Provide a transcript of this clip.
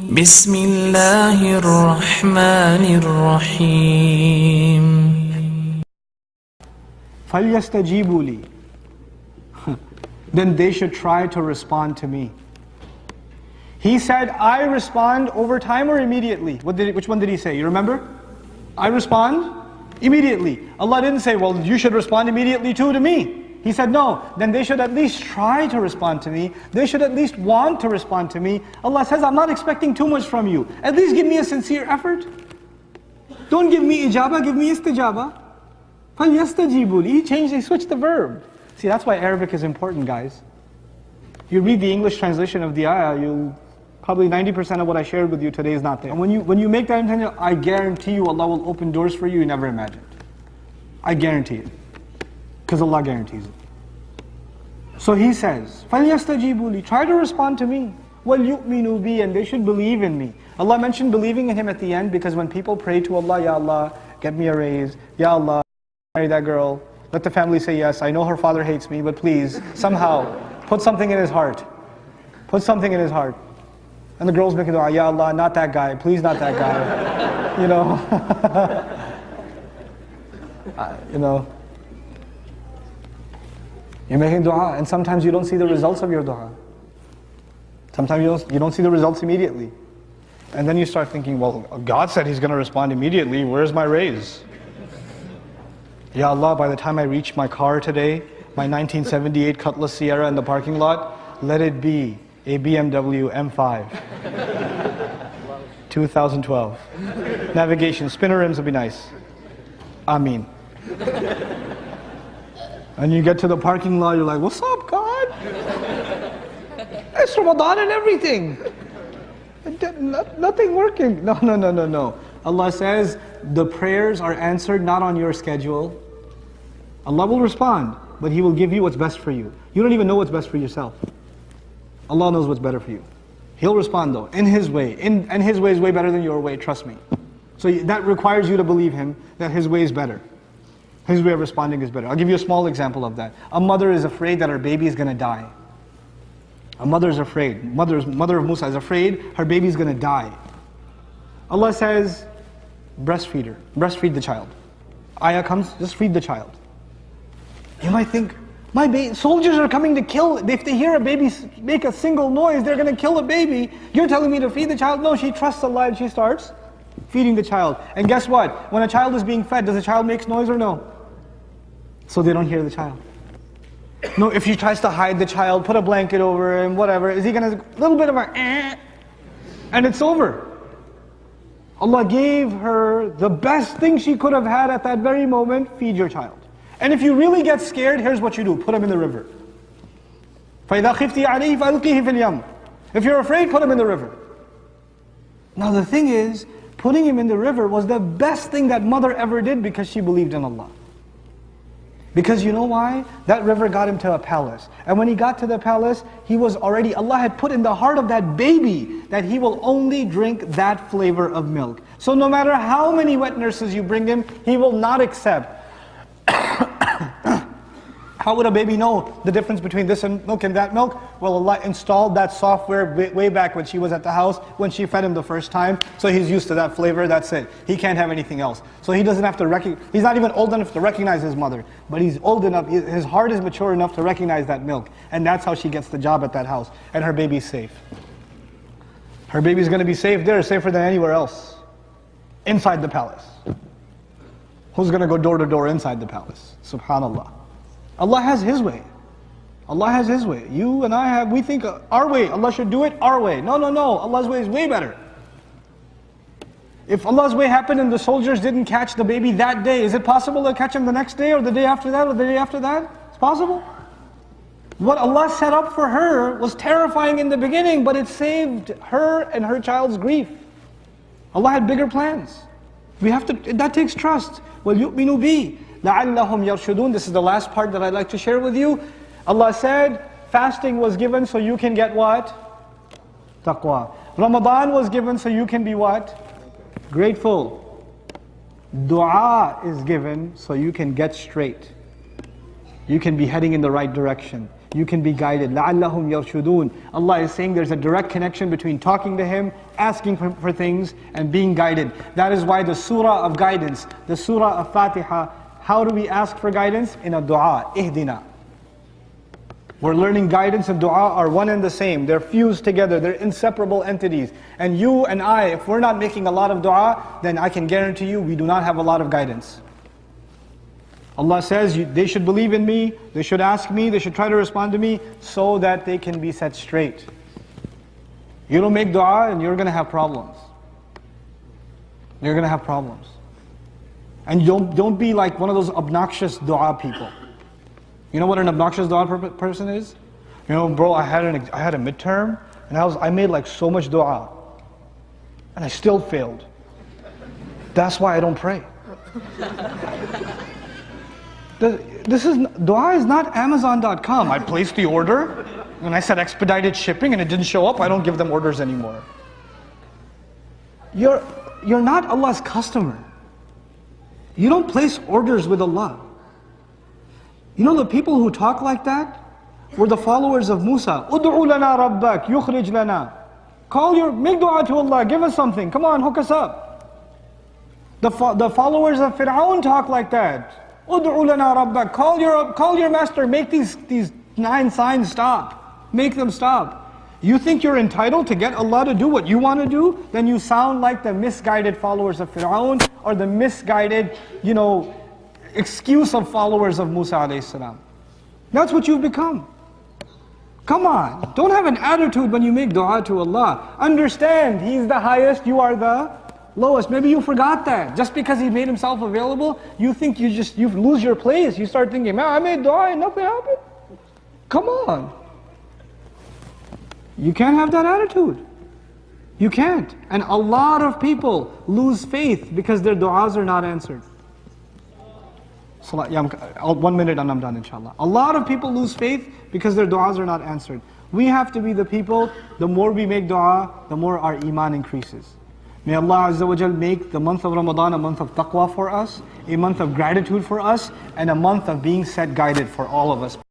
بسم الله الرحمن الرحيم فَلْيَسْتَجِيبُوا لِي. Then they should try to respond to me. He said, I respond over time or immediately? Which one did he say? You remember? I respond immediately. Allah didn't say, well, you should respond immediately too to me. He said, no, then they should at least try to respond to me. They should at least want to respond to me. Allah says, I'm not expecting too much from you. At least give me a sincere effort. Don't give me ijaba, give me istijaba. فَلْيَسْتَجِيبُوا لِي. He switched the verb. See, that's why Arabic is important, guys. You read the English translation of the ayah, probably 90% of what I shared with you today is not there. And when you make that intention, I guarantee you Allah will open doors for you never imagined. I guarantee it. Because Allah guarantees it. So he says, فَلْيَسْتَجِيبُوا لِي. Try to respond to me. وَلْيُؤْمِنُوا بِي. And they should believe in me. Allah mentioned believing in Him at the end because when people pray to Allah, Ya Allah, get me a raise. Ya Allah, marry that girl. Let the family say yes. I know her father hates me, but please, somehow, put something in his heart. Put something in his heart. And the girl's making dua, Ya Allah, not that guy. Please, not that guy. You know. You know. You're making dua, and sometimes you don't see the results of your dua. Sometimes you don't see the results immediately. And then you start thinking, well, God said He's going to respond immediately. Where's my raise? Ya Allah, by the time I reach my car today, my 1978 Cutlass Sierra in the parking lot, let it be a BMW M5. 2012. Navigation, spinner rims would be nice. Ameen. And you get to the parking lot, you're like, what's up, God? It's Ramadan and everything. Nothing working. No. Allah says, the prayers are answered not on your schedule. Allah will respond, but He will give you what's best for you. You don't even know what's best for yourself. Allah knows what's better for you. He'll respond though, in His way. And His way is way better than your way, trust me. So that requires you to believe Him, that His way is better. His way of responding is better. I'll give you a small example of that. A mother is afraid that her baby is going to die. A mother is afraid. Mother of Musa is afraid her baby is going to die. Allah says, breastfeed her. Breastfeed the child. Ayah comes, just feed the child. You might think, soldiers are coming to kill. If they hear a baby make a single noise, they're going to kill a baby. You're telling me to feed the child? No, she trusts Allah and she starts feeding the child. And guess what? When a child is being fed, does the child make noise or no? So they don't hear the child. No, if she tries to hide the child, put a blanket over him, whatever, is he going to, a little bit of a and it's over. Allah gave her the best thing she could have had at that very moment, feed your child. And if you really get scared, here's what you do, put him in the river. فَإِذَا خِفْتِ عَلَيْهِ فَأَلْقِيهِ فِي الْيَمِّ. If you're afraid, put him in the river. Now the thing is, putting him in the river was the best thing that mother ever did because she believed in Allah. Because you know why? That river got him to a palace. And when he got to the palace, Allah had put in the heart of that baby that he will only drink that flavor of milk. So no matter how many wet nurses you bring him, he will not accept. How would a baby know the difference between this milk and that milk? Well, Allah installed that software way back when she was at the house, when she fed him the first time. So he's used to that flavor, that's it. He can't have anything else. So he doesn't have to he's not even old enough to recognize his mother. But he's old enough, his heart is mature enough to recognize that milk. And that's how she gets the job at that house. And her baby's safe. Her baby's going to be safe there, safer than anywhere else. Inside the palace. Who's going to go door to door inside the palace? SubhanAllah. Allah has His way. Allah has His way. You and I we think our way, Allah should do it our way. No. Allah's way is way better. If Allah's way happened and the soldiers didn't catch the baby that day, is it possible to catch him the next day or the day after that or the day after that? It's possible. What Allah set up for her was terrifying in the beginning, but it saved her and her child's grief. Allah had bigger plans. That takes trust. وَلْيُؤْمِنُوا بِي لَعَلَّهُمْ يَرْشُدُونَ. This is the last part that I'd like to share with you. Allah said, fasting was given so you can get what? Taqwa. Ramadan was given so you can be what? Grateful. Dua is given so you can get straight. You can be heading in the right direction. you can be guided. لَعَلَّهُمْ يَرْشُدُونَ. Allah is saying there's a direct connection between talking to Him, asking for things, and being guided. That is why the surah of guidance, the surah of Fatiha, how do we ask for guidance? In a dua, ihdina. We're learning guidance and dua are one and the same. They're fused together, they're inseparable entities. And you and I, if we're not making a lot of dua, then I can guarantee you we do not have a lot of guidance. Allah says they should believe in me, they should ask me, they should try to respond to me so that they can be set straight. You don't make dua and you're going to have problems. You're going to have problems. And don't be like one of those obnoxious dua people. You know what an obnoxious dua person is? You know, bro, I had a midterm and I made like so much dua and I still failed. That's why I don't pray. Dua is not Amazon.com. I placed the order and I said expedited shipping and it didn't show up. I don't give them orders anymore. You're not Allah's customer. You don't place orders with Allah. You know the people who talk like that were the followers of Musa. Ud'u lana rabbak, yukhrij lana. Make dua to Allah, give us something. Come on, hook us up. The followers of Fir'aun talk like that. Ud'u lana rabbak, call your master, make these 9 signs stop. Make them stop. You think you're entitled to get Allah to do what you want to do? Then you sound like the misguided followers of Fir'aun or the misguided, excuse of followers of Musa alayhi salam. That's what you've become. Come on, don't have an attitude when you make dua to Allah. Understand, He's the highest, you are the lowest. Maybe you forgot that. Just because He made Himself available, you think you lose your place. You start thinking, man, I made dua and nothing happened. Come on. You can't have that attitude. You can't. And a lot of people lose faith because their du'as are not answered. 1 minute and I'm done, inshallah. A lot of people lose faith because their du'as are not answered. We have to be the people, the more we make dua, the more our iman increases. May Allah Azza wa Jal make the month of Ramadan a month of taqwa for us, a month of gratitude for us, and a month of being set guided for all of us.